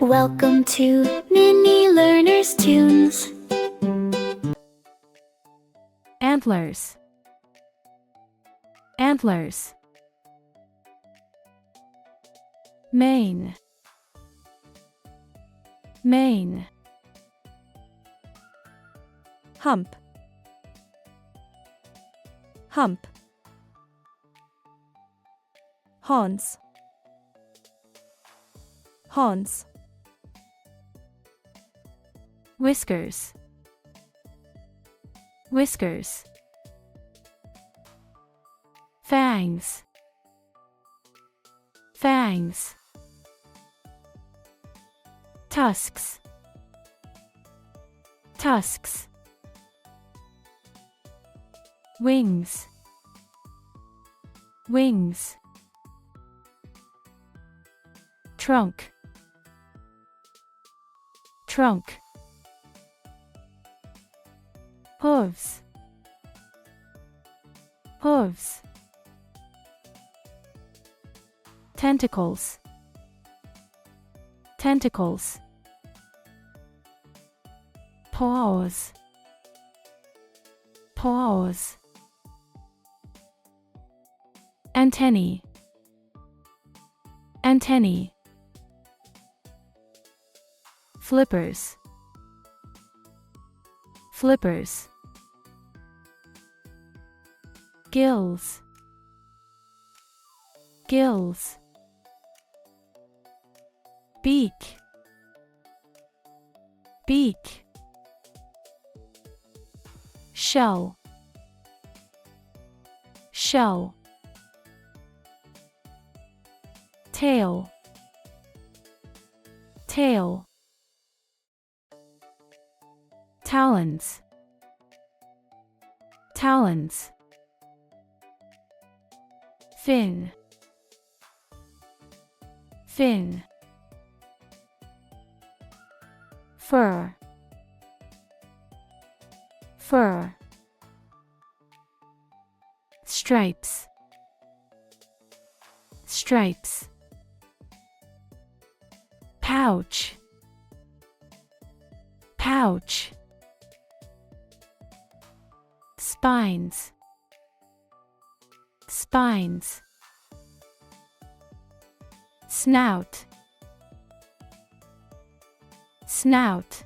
Welcome to Mini Learner's Tunes. Antlers. Antlers. Mane. Mane. Hump. Hump. Horns. Horns. Whiskers. Whiskers. Fangs. Fangs. Tusks. Tusks. Wings. Wings. Trunk. Trunk. Hooves. Hooves. Tentacles. Tentacles. Paws. Paws. Antennae. Antennae. Flippers. Flippers. Gills. Gills. Beak. Beak. Shell. Shell. Tail. Tail. Talons. Talons. Fin. Fin. Fur. Fur. Stripes. Stripes. Pouch. Pouch. Spines. Spines. Snout. Snout.